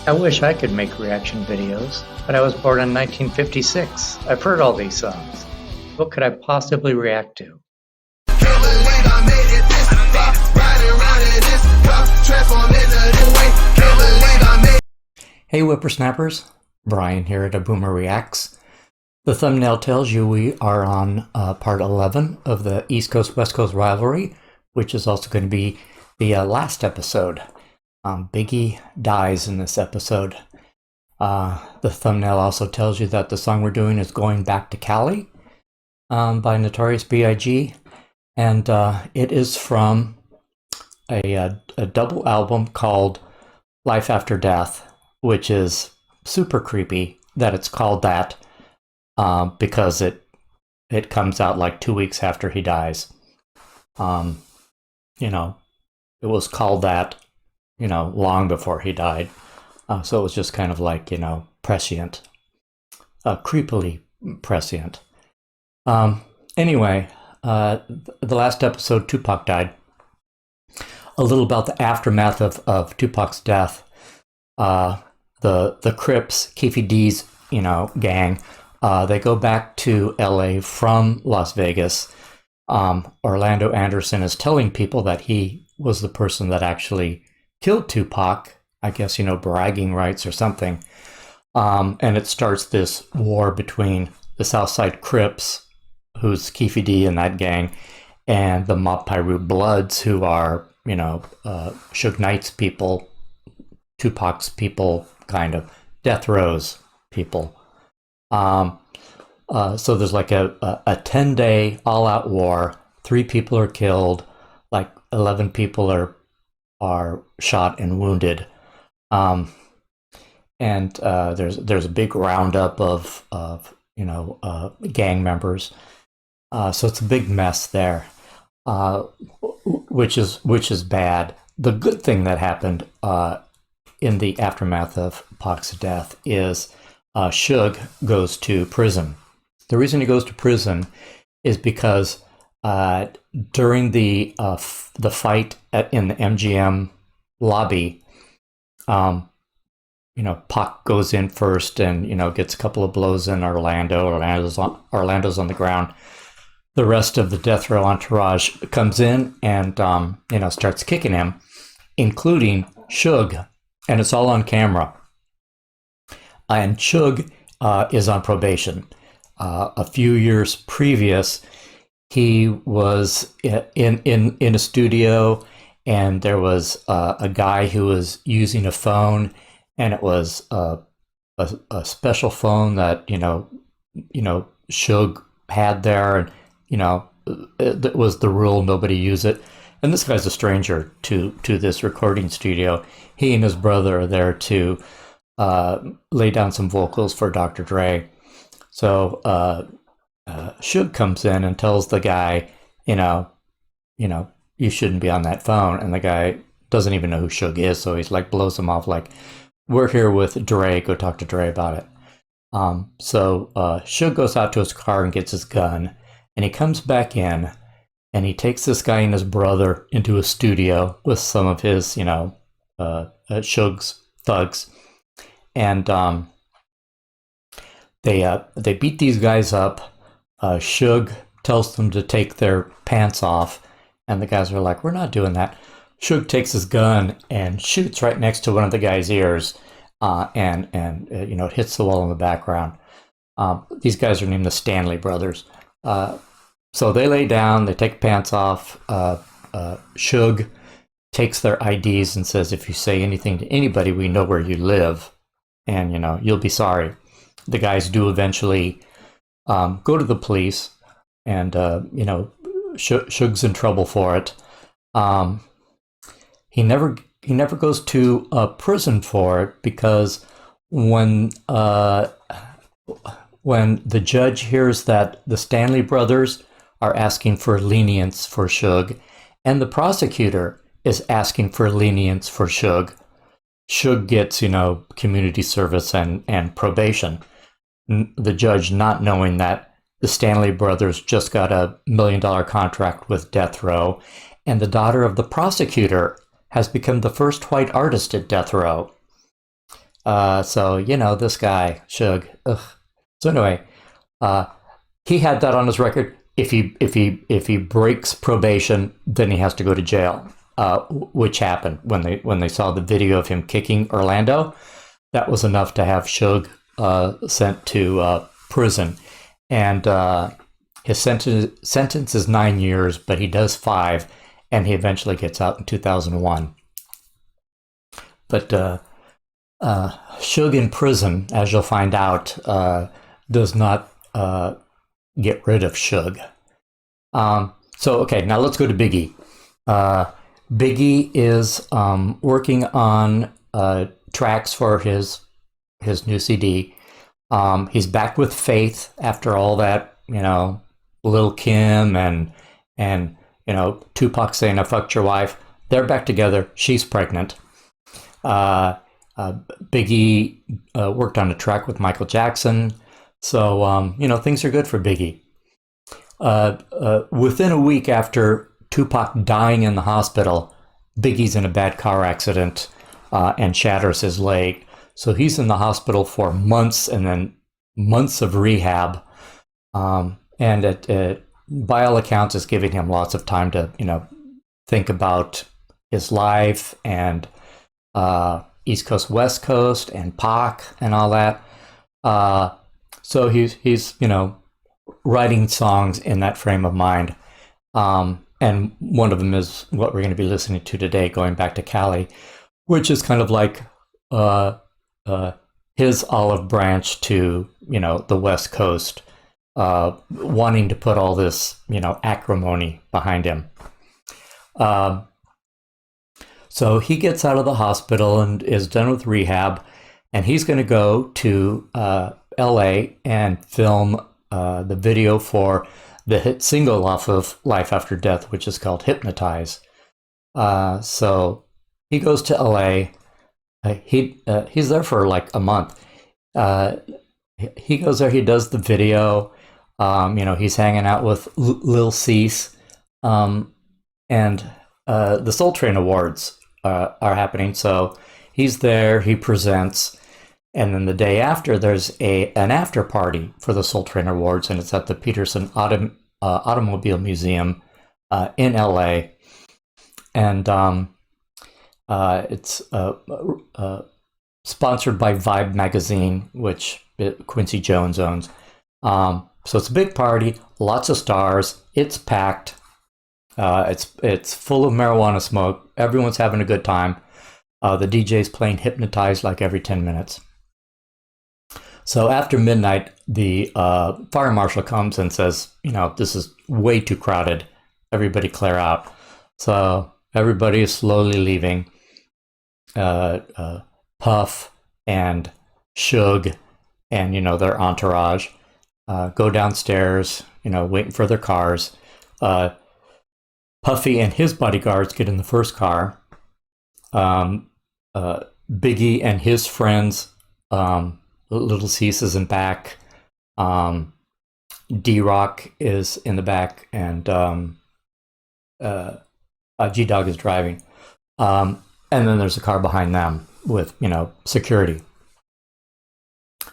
I wish I could make reaction videos, but I was born in 1956. I've heard all these songs. What could I possibly react to? Hey whippersnappers, Brian here at A Boomer Reacts. The thumbnail tells you we are on part 11 of the East Coast West Coast rivalry, which is also going to be the last episode. Biggie dies in this episode. The thumbnail also tells you that the song we're doing is Going Back to Cali by Notorious B.I.G. And it is from a double album called Life After Death, which is super creepy that it's called that because it comes out like 2 weeks after he dies. You know, it was called that, you know, long before he died. So it was just kind of like, you know, prescient, creepily prescient. Anyway, the last episode, Tupac died. A little about the aftermath of Tupac's death. The Crips, Keefe D's, you know, gang, they go back to LA from Las Vegas. Orlando Anderson is telling people that he was the person that actually killed Tupac, I guess, you know, bragging rights or something. And it starts this war between the Southside Crips, who's Keefe D and that gang, and the Mob Piru Bloods, who are, you know, Suge Knight's people, Tupac's people, kind of, Death Row's people. So there's like a 10-day all-out war. 3 people are killed, like 11 people are shot and wounded. And there's a big roundup of you know, gang members. So it's a big mess there, which is bad. The good thing that happened in the aftermath of Pac's death is Suge goes to prison. The reason he goes to prison is because during the fight in the MGM lobby, you know, Pac goes in first and, you know, gets a couple of blows in Orlando. Orlando's on the ground. The rest of the death row entourage comes in and, you know, starts kicking him, including Suge, and it's all on camera. And Suge is on probation. A few years previous, he was in a studio, and there was a guy who was using a phone, and it was a special phone that you know Suge had there, and you know it was the rule, nobody use it. And this guy's a stranger to this recording studio. He and his brother are there to lay down some vocals for Dr. Dre. So Suge comes in and tells the guy, you know, you shouldn't be on that phone. And the guy doesn't even know who Suge is, so he's like blows him off like, we're here with Dre, go talk to Dre about it. So Suge goes out to his car and gets his gun, and he comes back in, and he takes this guy and his brother into a studio with some of his, you know, Suge's thugs, and they beat these guys up. Suge tells them to take their pants off, and the guys are like, we're not doing that. Suge takes his gun and shoots right next to one of the guy's ears, and you know, it hits the wall in the background. These guys are named the Stanley brothers. So they lay down, they take pants off. Suge takes their IDs and says, if you say anything to anybody, we know where you live, and you know, you'll be sorry. The guys do eventually go to the police, and you know, Suge's in trouble for it. He never goes to prison for it, because when the judge hears that the Stanley brothers are asking for lenience for Suge, and the prosecutor is asking for lenience for Suge, Suge gets, you know, community service and probation. The judge, not knowing that the Stanley brothers just got a $1 million contract with Death Row, and the daughter of the prosecutor has become the first white artist at Death Row. So this guy Suge. Ugh. So anyway, he had that on his record. If he breaks probation, then he has to go to jail. Which happened when they saw the video of him kicking Orlando. That was enough to have Suge sent to prison, and his sentence is 9 years, but he does 5, and he eventually gets out in 2001. But Suge in prison, as you'll find out, does not get rid of Suge. So okay, now let's go to Biggie. Biggie is working on tracks for his new CD. He's back with Faith after all that, Lil Kim and Tupac saying "I fucked your wife." They're back together. She's pregnant. Biggie worked on a track with Michael Jackson, so things are good for Biggie. Within a week after Tupac dying in the hospital, Biggie's in a bad car accident and shatters his leg. So he's in the hospital for months and then months of rehab. And it, by all accounts, is giving him lots of time to, think about his life and East Coast, West Coast, and Pac and all that. So he's writing songs in that frame of mind. And one of them is what we're going to be listening to today, Going Back to Cali, which is kind of like his olive branch to, the West Coast, wanting to put all this, acrimony behind him. So he gets out of the hospital and is done with rehab, and he's going to go to LA and film the video for the hit single off of Life After Death, which is called Hypnotize. So he goes to LA. He's there for like a month. He goes there, he does the video. He's hanging out with Lil Cease. And the Soul Train Awards are happening. So he's there, he presents. And then the day after, there's an after party for the Soul Train Awards, and it's at the Peterson Automobile Museum in LA. And it's sponsored by Vibe magazine, which Quincy Jones owns. So it's a big party, lots of stars. It's packed. It's full of marijuana smoke. Everyone's having a good time. The DJ's playing Hypnotize like every 10 minutes. So after midnight, the fire marshal comes and says, this is way too crowded. Everybody clear out. So everybody is slowly leaving. Puff and Suge and, their entourage go downstairs, waiting for their cars. Puffy and his bodyguards get in the first car. Biggie and his friends, Little Cease is in back. D-Rock is in the back, and G-Dog is driving. And then there's a car behind them with, security.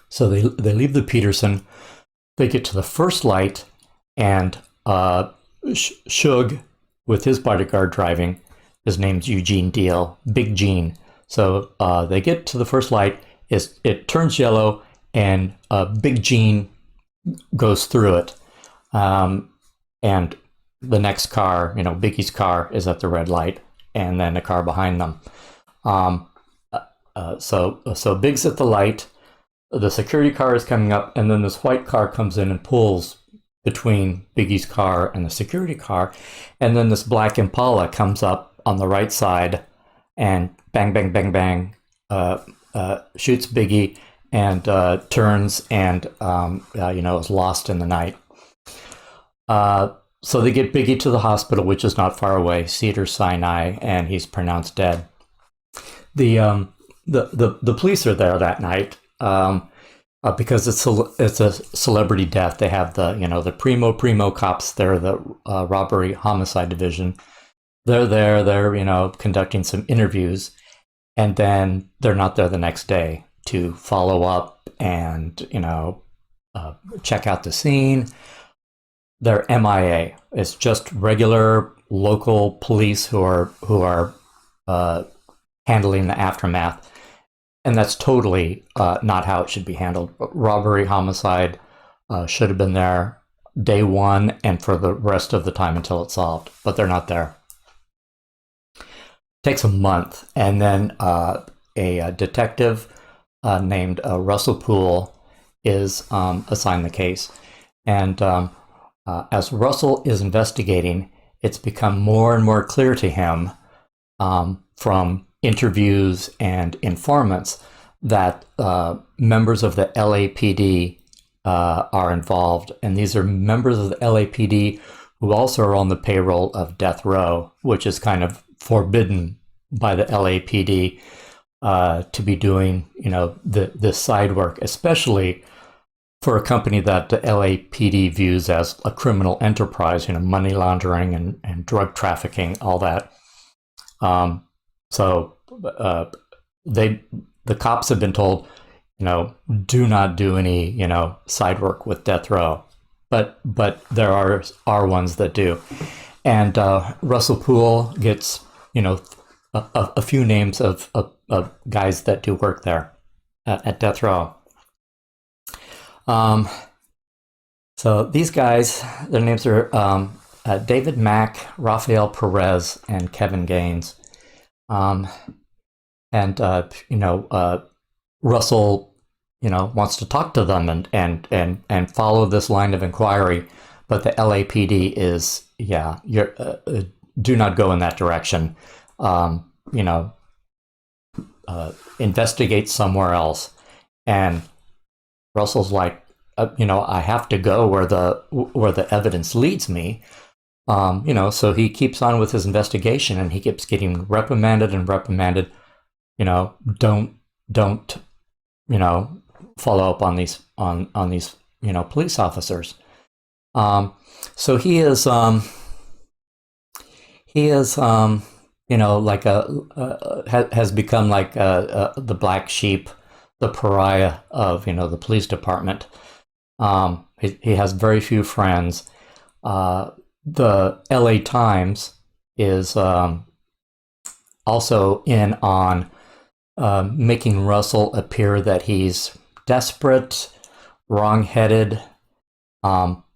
So they leave the Peterson. They get to the first light, and Suge, with his bodyguard driving, his name's Eugene Deal, Big Gene. So they get to the first light. It turns yellow, and Big Gene goes through it. And the next car, Biggie's car, is at the red light, and then a car behind them. So Big's at the light. The security car is coming up, and then this white car comes in and pulls between Biggie's car and the security car. And then this black Impala comes up on the right side and bang, bang, bang, bang, shoots Biggie and turns and, is lost in the night. So they get Biggie to the hospital, which is not far away, Cedars-Sinai, and he's pronounced dead. The police are there that night because it's a celebrity death. They have the primo cops there, the robbery homicide division. They're there. They're conducting some interviews, and then they're not there the next day. to follow up and, check out the scene. They're MIA. It's just regular local police who are handling the aftermath. And that's totally not how it should be handled. Robbery, homicide should have been there day one and for the rest of the time until it's solved, but they're not there. Takes a month, and then a detective named Russell Poole is assigned the case. And as Russell is investigating, it's become more and more clear to him from interviews and informants that members of the LAPD are involved. And these are members of the LAPD who also are on the payroll of death row, which is kind of forbidden by the LAPD to be doing, this side work, especially for a company that the LAPD views as a criminal enterprise, money laundering and drug trafficking, all that. So the cops have been told, do not do any, side work with death row, but there are ones that do. And Russell Poole gets, a few names of guys that do work there at death row. So these guys, their names are David Mack, Rafael Perez, and Kevin Gaines. Russell, wants to talk to them and follow this line of inquiry, but the LAPD is, do not go in that direction. Investigate somewhere else. And Russell's like, I have to go where the evidence leads me. So he keeps on with his investigation, and he keeps getting reprimanded. Don't follow up on these police officers. So he is like has become like the black sheep, the pariah of the police department. He has very few friends. The LA Times is also in on making Russell appear that he's desperate, wrong-headed,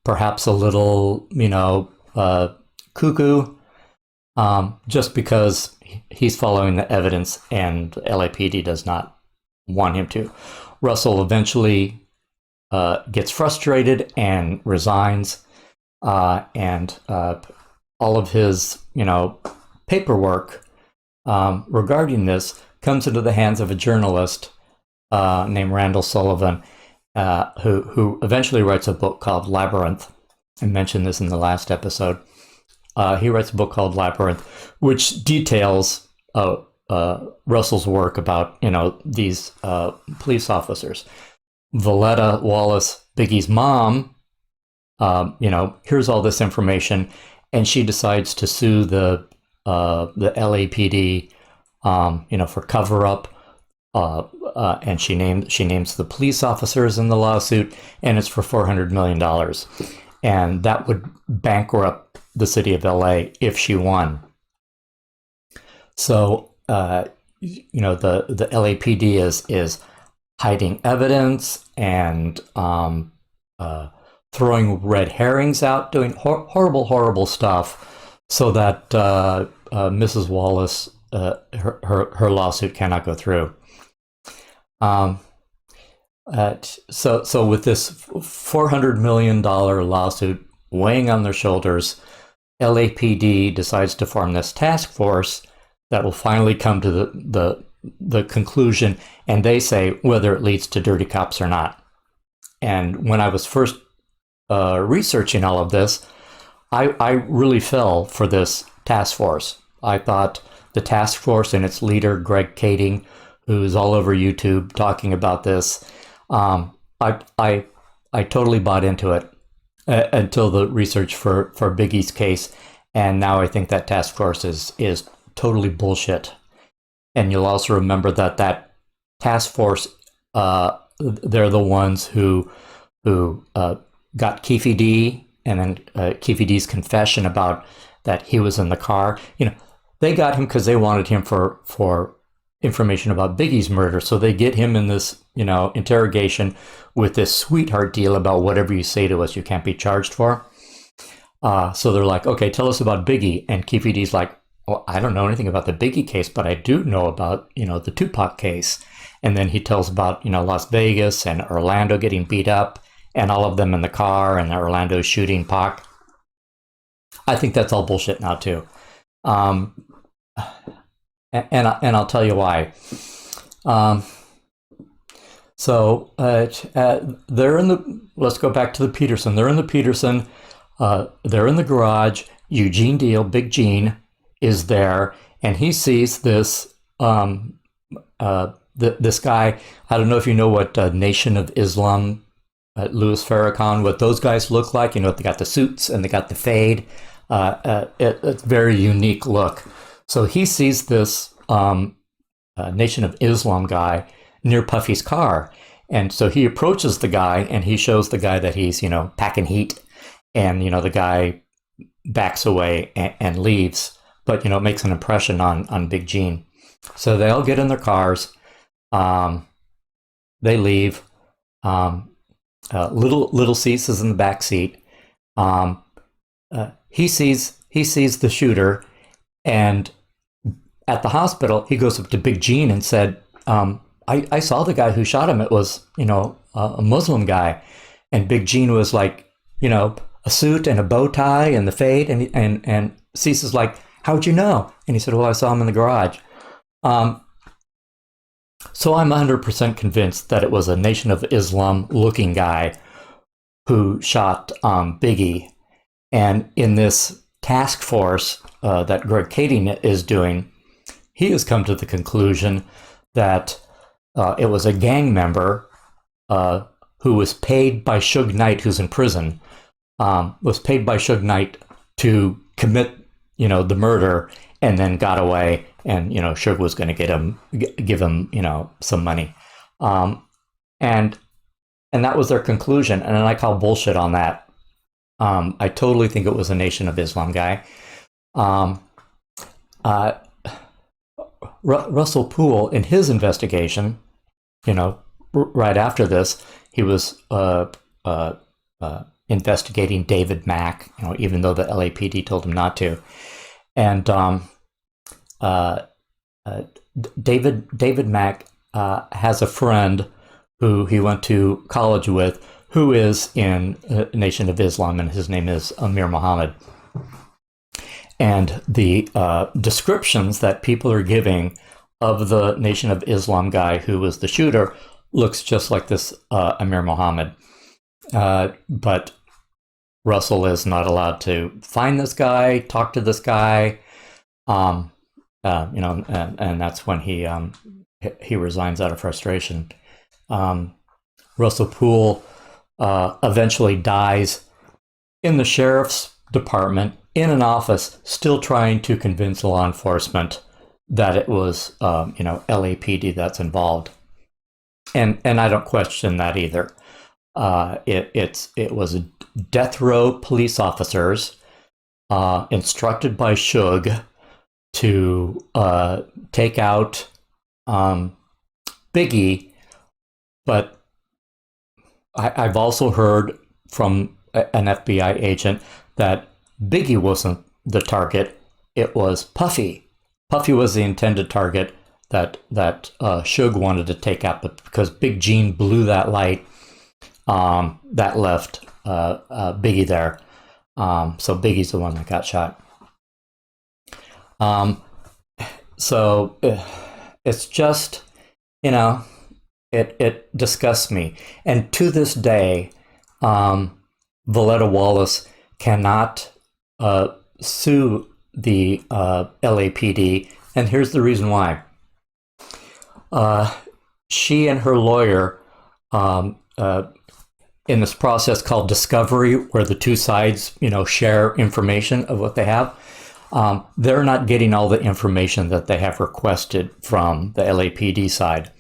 perhaps a little, cuckoo, just because he's following the evidence and LAPD does not want him to. Russell eventually gets frustrated and resigns, and all of his, paperwork regarding this comes into the hands of a journalist named Randall Sullivan, who eventually writes a book called Labyrinth. I mentioned this in the last episode. He writes a book called Labyrinth, which details Russell's work about these police officers. Valletta Wallace, Biggie's mom, here's all this information, and she decides to sue the LAPD, for cover up. And she names the police officers in the lawsuit, and it's for $400 million, and that would bankrupt the city of LA if she won. So the LAPD is hiding evidence and throwing red herrings out, doing horrible stuff, so that Mrs. Wallace, her lawsuit cannot go through. So with this $400 million lawsuit weighing on their shoulders, LAPD decides to form this task force that will finally come to the conclusion, and they say whether it leads to dirty cops or not. And when I was first researching all of this, I really fell for this task force. I thought the task force and its leader, Greg Kading, who's all over YouTube talking about this, I totally bought into it until the research for Biggie's case, and now I think that task force is totally bullshit. And you'll also remember that task force they're the ones who got Keefe D, and then Keefe D's confession about that he was in the car. They got him because they wanted him for information about Biggie's murder. So they get him in this, interrogation with this sweetheart deal about whatever you say to us, you can't be charged for. So they're like, okay, tell us about Biggie. And Keefe D's like, well, I don't know anything about the Biggie case, but I do know about, the Tupac case. And then he tells about, Las Vegas and Orlando getting beat up and all of them in the car and Orlando shooting Pac. I think that's all bullshit now too. And I'll tell you why. So they're in the, let's go back to the Peterson. They're in the Peterson. They're in the garage. Eugene Deal, Big Gene, is there, and he sees this this guy. I don't know if you know what Nation of Islam, Louis Farrakhan, what those guys look like. They got the suits and they got the fade. It's a very unique look. So he sees this Nation of Islam guy near Puffy's car, and so he approaches the guy and he shows the guy that he's packing heat, and the guy backs away and leaves, but makes an impression on Big Gene. So they all get in their cars. They leave. Little Cease is in the back seat. He sees the shooter, and at the hospital he goes up to Big Gene and said, I saw the guy who shot him. It was a Muslim guy. And Big Gene was like, a suit and a bow tie and the fade, and Cease is like, how'd you know? And he said, well, I saw him in the garage. So I'm 100% convinced that it was a Nation of Islam looking guy who shot Biggie. And in this task force that Greg Kading is doing, he has come to the conclusion that it was a gang member who was paid by Suge Knight, who's in prison, was paid by Suge Knight to commit, the murder, and then got away. And Suge was going to give him, some money, and that was their conclusion. And I call bullshit on that. I totally think it was a Nation of Islam guy. Russell Poole, in his investigation, right after this, he was investigating David Mack, even though the LAPD told him not to. And David Mack has a friend who he went to college with, who is in Nation of Islam, and his name is Amir Muhammad. And the descriptions that people are giving of the Nation of Islam guy who was the shooter looks just like this Amir Muhammad. But Russell is not allowed to find this guy, talk to this guy, and that's when he resigns out of frustration. Russell Poole eventually dies in the sheriff's department in an office, still trying to convince law enforcement that it was LAPD that's involved, and I don't question that either. It was death row police officers instructed by Suge to take out Biggie, but I've also heard from an FBI agent that Biggie wasn't the target; it was Puffy. Puffy was the intended target that Suge wanted to take out, but because Big Gene blew that light, that left Biggie there. So Biggie's the one that got shot. So it's just, it disgusts me. And to this day, Valletta Wallace cannot sue the LAPD, and here's the reason why. She and her lawyer, in this process called discovery, where the two sides, share information of what they have, they're not getting all the information that they have requested from the LAPD side.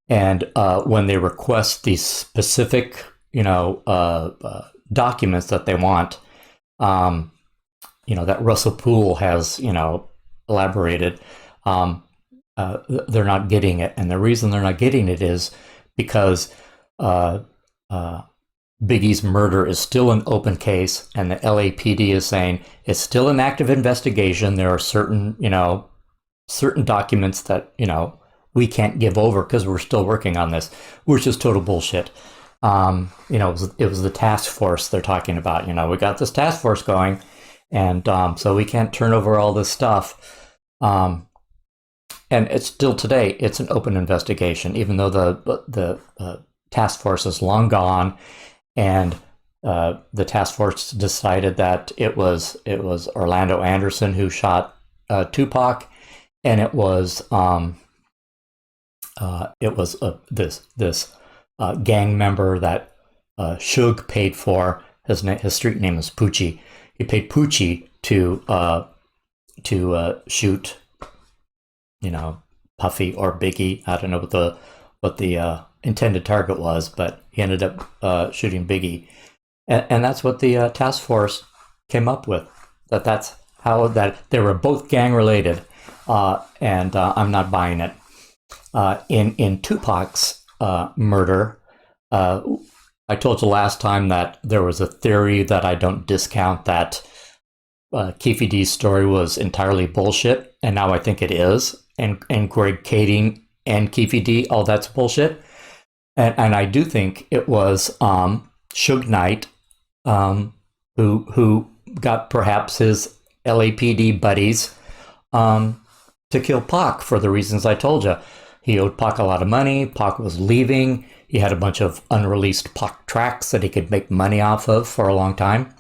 And when they request these specific, documents that they want, that Russell Poole has, elaborated, they're not getting it. And the reason they're not getting it is because Biggie's murder is still an open case, and the LAPD is saying it's still an active investigation. There are certain documents that, we can't give over because we're still working on this, which is total bullshit. It was the task force they're talking about. We got this task force going, and so we can't turn over all this stuff. And it's still today, it's an open investigation, even though the task force is long gone, and the task force decided that it was Orlando Anderson who shot Tupac, and it was this gang member that Suge paid for. His street name is Poochie. He paid Poochie to shoot, Puffy or Biggie. I don't know what the intended target was, but he ended up shooting Biggie, and that's what the task force came up with. That's how that they were both gang related, and I'm not buying it. In Tupac's murder, I told you last time that there was a theory that I don't discount, that Keefe D's story was entirely bullshit, and now I think it is. And Greg Kading and Keefe D, all that's bullshit. And I do think it was Suge Knight who got perhaps his LAPD buddies to kill Pac for the reasons I told you. He owed Pac a lot of money. Pac was leaving. He had a bunch of unreleased Pac tracks that he could make money off of for a long time.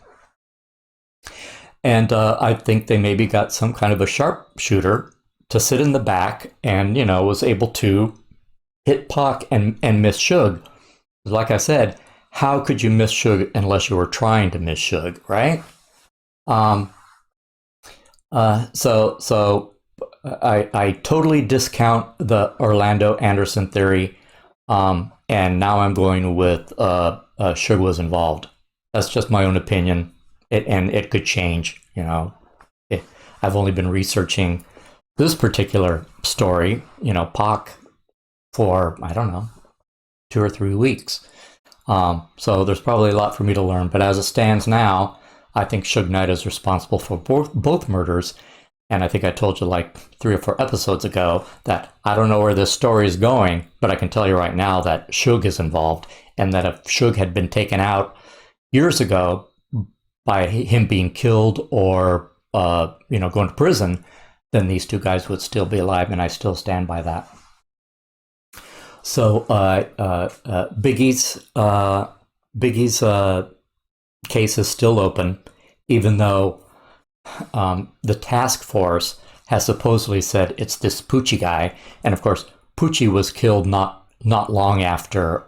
And I think they maybe got some kind of a sharpshooter to sit in the back and, was able to hit Pac and miss Suge. Like I said, how could you miss Suge unless you were trying to miss Suge, right? So I totally discount the Orlando Anderson theory, and now I'm going with Suge was involved. That's just my own opinion, and it could change. I've only been researching this particular story, Pac, for, I don't know, 2 or 3 weeks. So there's probably a lot for me to learn. But as it stands now, I think Suge Knight is responsible for both murders. And I think I told you like 3 or 4 episodes ago that I don't know where this story is going, but I can tell you right now that Suge is involved, and that if Suge had been taken out years ago by him being killed or going to prison, then these 2 guys would still be alive, and I still stand by that. So Biggie's case is still open, even though the task force has supposedly said it's this Poochie guy, and of course Poochie was killed not long after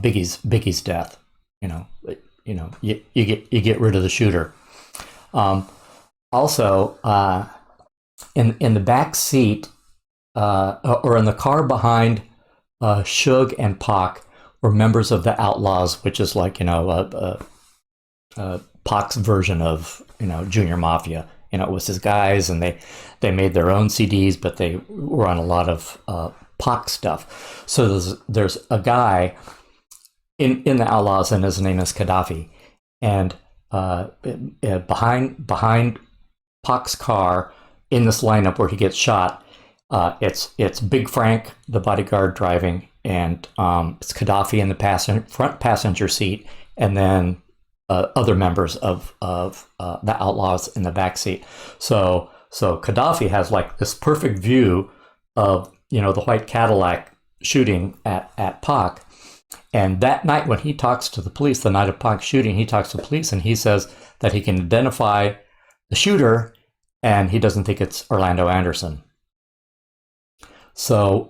Biggie's death. You get rid of the shooter. Also, in the back seat or in the car behind Suge and Pac were members of the Outlaws, which is like Pac's version of Junior Mafia. It was his guys, and they made their own CDs, but they were on a lot of Pac stuff. So there's a guy in the Outlaws, and his name is Gaddafi, and behind Pac's car in this lineup where he gets shot, it's Big Frank, the bodyguard, driving, and it's Gaddafi in the front passenger seat, and then other members of the Outlaws in the back seat. So Gaddafi has like this perfect view of the white Cadillac shooting at Pac. And that night when he talks to the police, the night of Pac's shooting, he talks to the police and he says that he can identify the shooter, and he doesn't think it's Orlando Anderson. So,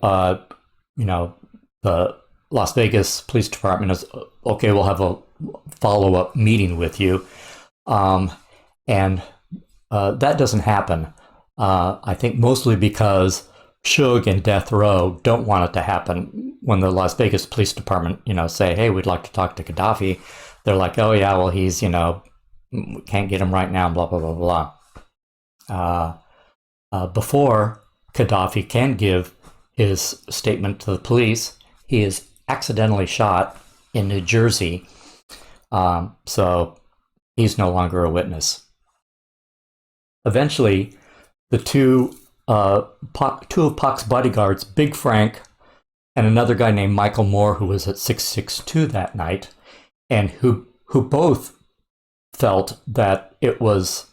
the Las Vegas Police Department is, okay, we'll have a follow-up meeting with you. And that doesn't happen. I think mostly because Suge and Death Row don't want it to happen. When the Las Vegas Police Department, say, hey, we'd like to talk to Gaddafi, they're like, oh yeah, well, he's, we can't get him right now, blah, blah, blah, blah. Before Gaddafi can give his statement to the police, he is accidentally shot in New Jersey. So he's no longer a witness. Eventually, the two of Pac's bodyguards, Big Frank and another guy named Michael Moore, who was at 662 that night, and who both felt that it was,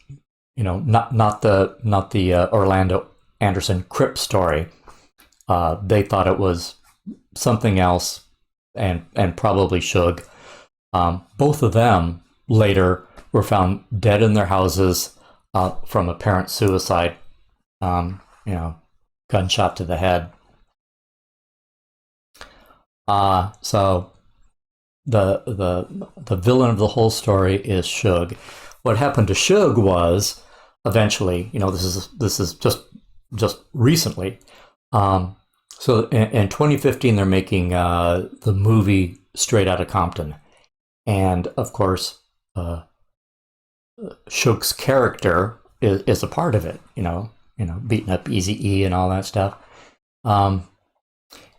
not the Orlando Anderson Crip story. They thought it was something else, and probably Suge. Both of them later were found dead in their houses from apparent suicide. Gunshot to the head. So the villain of the whole story is Suge. What happened to Suge was eventually, this is just recently. So in 2015, they're making the movie Straight Outta Compton, and of course, Suge's character is a part of it. Beating up Eazy-E and all that stuff. And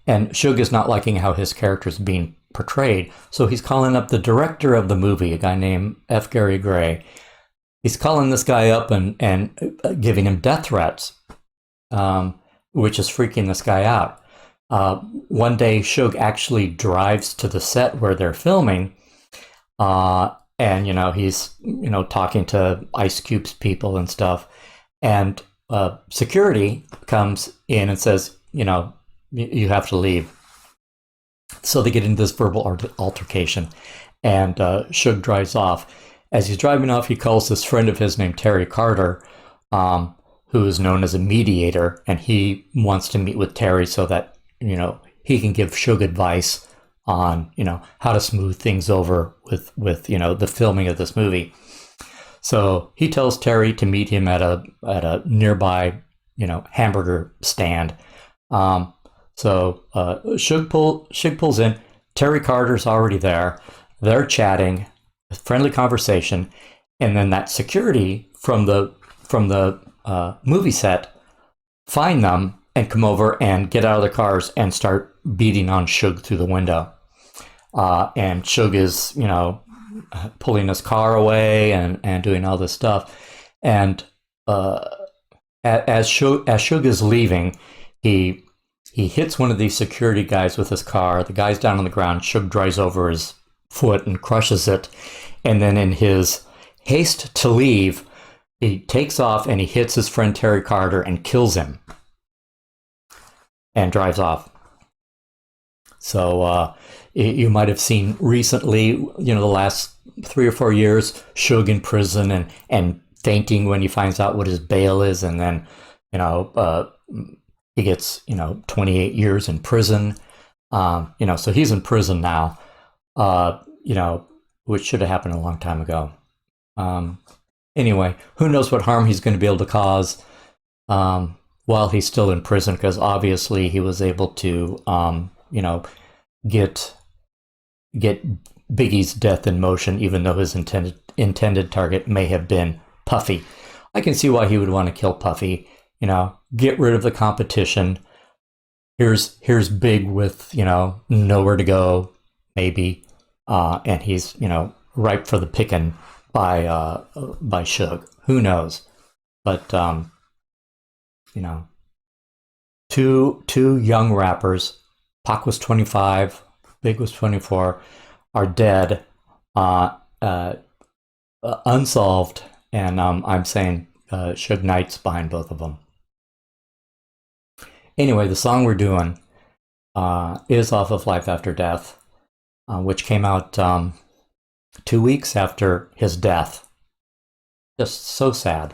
Suge is not liking how his character is being portrayed, so he's calling up the director of the movie, a guy named F. Gary Gray. He's calling this guy up and giving him death threats, which is freaking this guy out. One day, Suge actually drives to the set where they're filming, and he's talking to Ice Cube's people and stuff, and security comes in and says, you have to leave. So they get into this verbal altercation, and Suge drives off. As he's driving off, he calls this friend of his named Terry Carter, who is known as a mediator, and he wants to meet with Terry so that, he can give Suge advice on, how to smooth things over with the filming of this movie. So he tells Terry to meet him at a nearby, hamburger stand. So Suge pulls in. Terry Carter's already there. They're chatting, friendly conversation, and then that security from the movie set find them and come over and get out of their cars and start beating on Suge through the window. And Suge is, pulling his car away and doing all this stuff. And as Suge is leaving, he hits one of these security guys with his car. The guy's down on the ground. Suge drives over his foot and crushes it. And then in his haste to leave, he takes off and he hits his friend Terry Carter and kills him and drives off. So you might have seen recently, the last 3 or 4 years, Suge in prison and fainting when he finds out what his bail is. And then, he gets, 28 years in prison. So he's in prison now, which should have happened a long time ago. Anyway, who knows what harm he's going to be able to cause while he's still in prison, because obviously he was able to, get Biggie's death in motion, even though his intended target may have been Puffy. I can see why he would want to kill Puffy. Get rid of the competition. Here's Big with, nowhere to go, maybe, and he's, ripe for the picking by Suge. Who knows? But two young rappers, Pac was 25, Big was 24, are dead, unsolved, and I'm saying Suge Knight's behind both of them. Anyway, the song we're doing is off of Life After Death, which came out 2 weeks after his death. Just so sad.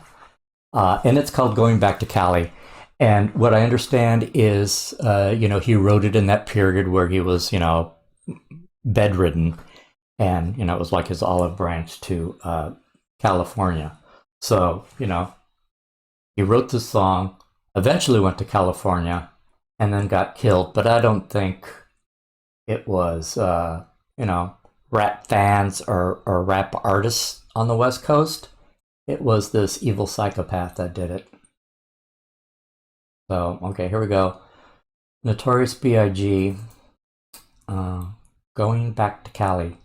And it's called Going Back to Cali. And what I understand is, he wrote it in that period where he was, bedridden. And, it was like his olive branch to California. So, He wrote the song, eventually went to California, and then got killed. But I don't think it was, rap fans or rap artists on the West Coast. It was this evil psychopath that did it. So, okay, here we go. Notorious B.I.G. Going back to Cali.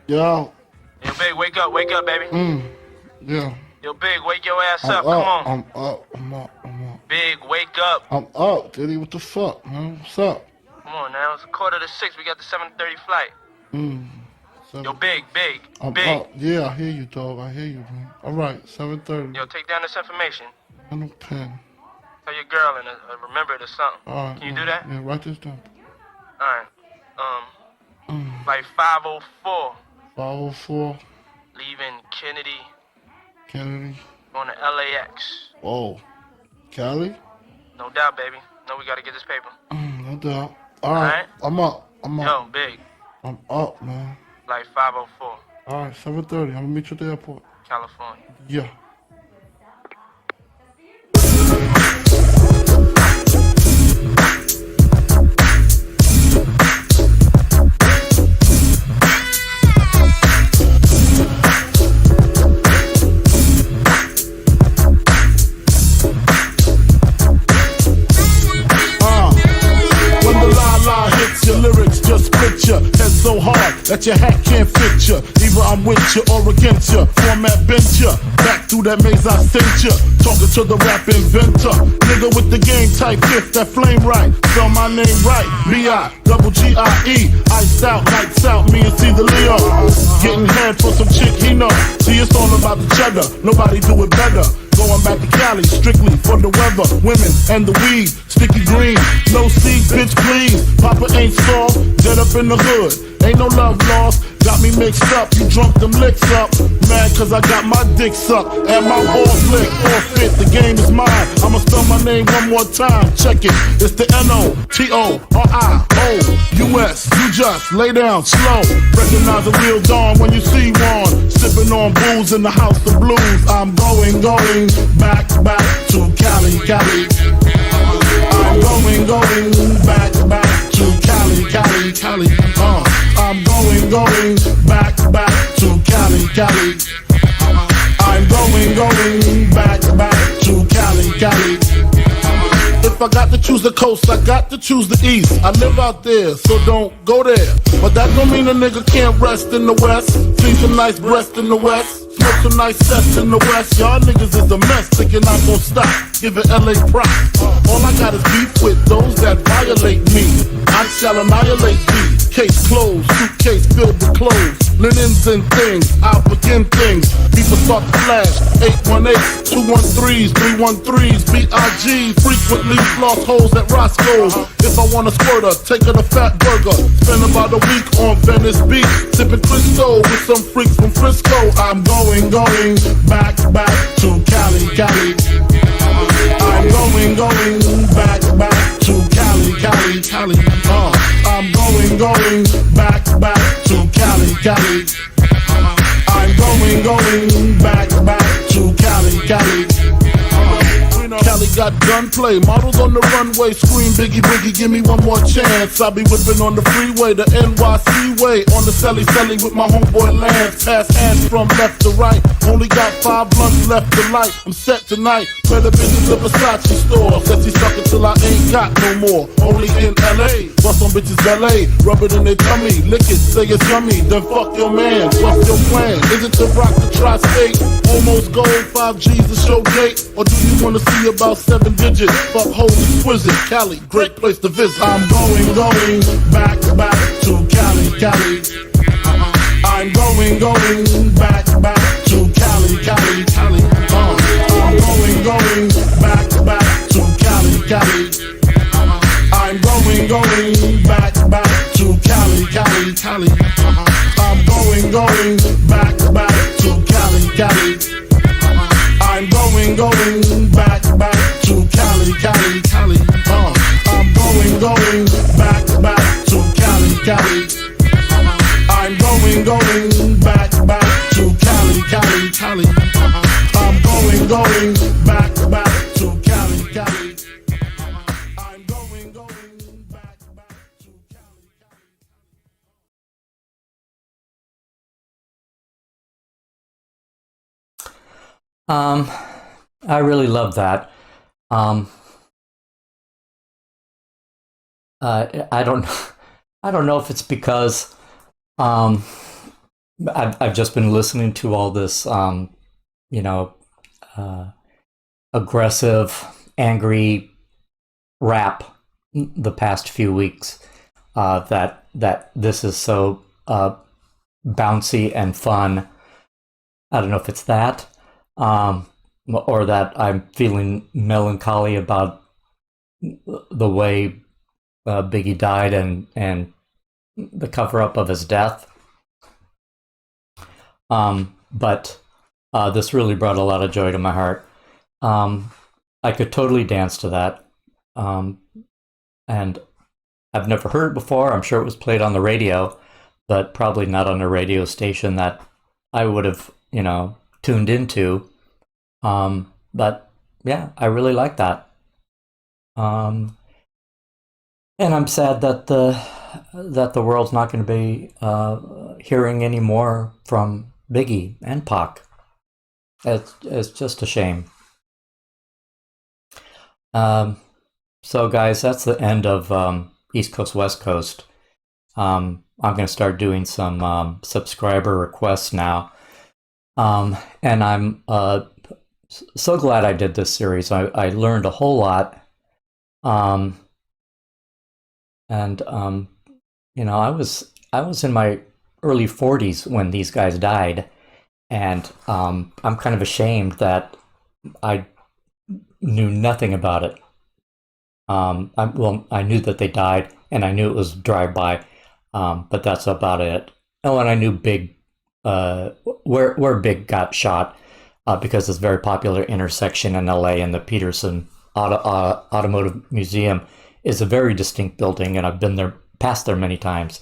Yo. Yo, Big, wake up, baby. Yeah. Yo, Big, wake your ass up. Come on. I'm up. Big, wake up. I'm up, Diddy. What the fuck, man? What's up? Come on now. It's 5:45. We got the 7:30 flight. Yo, Big. I'm Big. up. Yeah, I hear you, dog. I hear you, man. All right, 7:30. Yo, take down this information. I no pen. Tell your girl and remember it or something. All right. Can you do that? Yeah, write this down. All right. Like 5:04. 504. Leaving Kennedy. Kennedy. Going to LAX. Oh. Cali? No doubt, baby. No, we got to get this paper. No doubt. All right. I'm up. Yo, Big. I'm up, man. Like 5:04. All right, 7:30. I'm gonna meet you at the airport. California. Yeah. Your lyrics just split your head so hard that your hat can't fit you. Either I'm with you or against you. Format bent you. Back through that maze I sent you. Talking to the rap inventor. Nigga with the game type fifth that flame right. Spell my name right. B.I.G.I.E. Iced out, lights out. Me and C the Leo. Getting head for some chick he know. See, it's all about the cheddar. Nobody do it better. Going back to Cali, strictly for the weather, women, and the weed. Sticky green, no seed, bitch, please. Papa ain't soft, dead up in the hood. Ain't no love lost, got me mixed up. You drunk them licks up, mad cause I got my dick sucked and my balls licked. Forfeit, the game is mine. I'ma spell my name one more time. Check it, it's the Notorious. You just lay down slow. Recognize a real dawn when you see one. Sipping on booze in the house of blues. I'm going back to Cali. I'm going back to Cali. I'm going back to Cali. I'm going back to Cali. If I got to choose the coast, I got to choose the east. I live out there, so don't go there. But that don't mean a nigga can't rest in the west. See some nice breast in the west. Smoke some nice sets in the west. Y'all niggas is a mess, thinking I'm gon' stop. Giving LA props. All I got is beef with those that violate me. I shall annihilate thee. Case closed, suitcase filled with clothes. Linens and things, I'll begin things. People start to flash. 818s, 213s, 313s, B.I.G. Frequently lost holes at Roscoe's. If I want a squirter, take her to Fat Burger. Spend about a week on Venice Beach, sipping Crisco with some freaks from Frisco. I'm going back to Cali. I'm going back to Cali. I'm going back to Cali. I'm going back to Cali. Cali got gunplay, models on the runway, scream Biggie, give me one more chance. I be whipping on the freeway, the NYC way, on the celly with my homeboy Lance. Pass hands from left to right, only got 5 blunts left to light. I'm set tonight, better visit the Versace store. Sexy sucker till I ain't got no more, only in LA. Bust on bitches LA, rub it in their tummy, lick it, say it's yummy, then fuck your man. What's your plan? Is it to rock the tri-state? Almost gold, 5 G's to show date? Or do you wanna see about 7 digits? Fuck hoes exquisite, Cali, great place to visit. I'm going back to Cali. I'm going back to Cali. I'm going back to Cali. I'm going back to Cali. going back to Cali, Cali. I'm going back to Cali, Cali, Cali. I'm going back to Cali, Cali. I'm going back to Cali, Cali, Cali. I'm going back to Cali, Cali. I'm going back to Cali, Cali. I really love that. I don't know if it's because I've just been listening to all this you know, aggressive, angry rap the past few weeks. That this is so bouncy and fun. I don't know if it's that, or that I'm feeling melancholy about the way Biggie died and the cover-up of his death. But this really brought a lot of joy to my heart. I could totally dance to that. And I've never heard it before. I'm sure it was played on the radio, but probably not on a radio station that I would have, you know, tuned into. But yeah, I really like that. And I'm sad that the world's not going to be hearing any more from Biggie and Pac. It's just a shame. So guys, that's the end of East Coast, West Coast. I'm going to start doing some subscriber requests now. And I'm so glad I did this series. I learned a whole lot. You know, I was in my early 40s when these guys died, and I'm kind of ashamed that I knew nothing about it. I knew that they died, and I knew it was drive-by, but that's about it. Oh, and I knew Big, where Big got shot, because it's a very popular intersection in LA, and the Peterson Automotive Museum is a very distinct building, and I've been there, past there many times.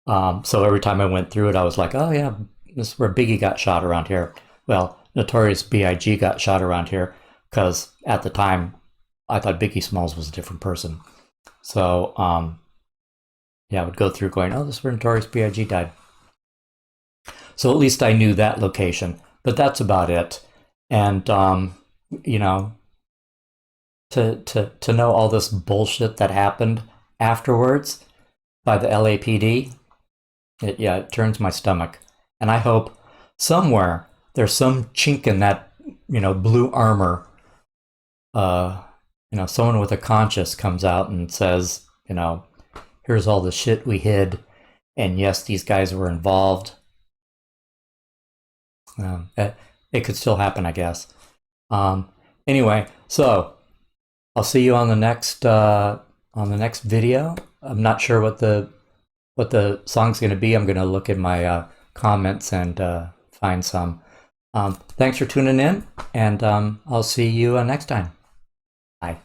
So every time I went through it, I was like, oh yeah, this is where Biggie got shot around here. Well, Notorious B.I.G. got shot around here, because at the time, I thought Biggie Smalls was a different person. So, yeah, I would go through going, oh, this is where Notorious B.I.G. died. So at least I knew that location, but that's about it. And, you know, to know all this bullshit that happened afterwards by the LAPD, it turns my stomach. And I hope somewhere there's some chink in that, you know, blue armor. You know, someone with a conscience comes out and says, you know, here's all the shit we hid, and yes, these guys were involved. It could still happen, I guess. Anyway, so I'll see you on the next video. I'm not sure what the song's going to be. I'm going to look at my comments and find some. Thanks for tuning in, and I'll see you next time. Bye.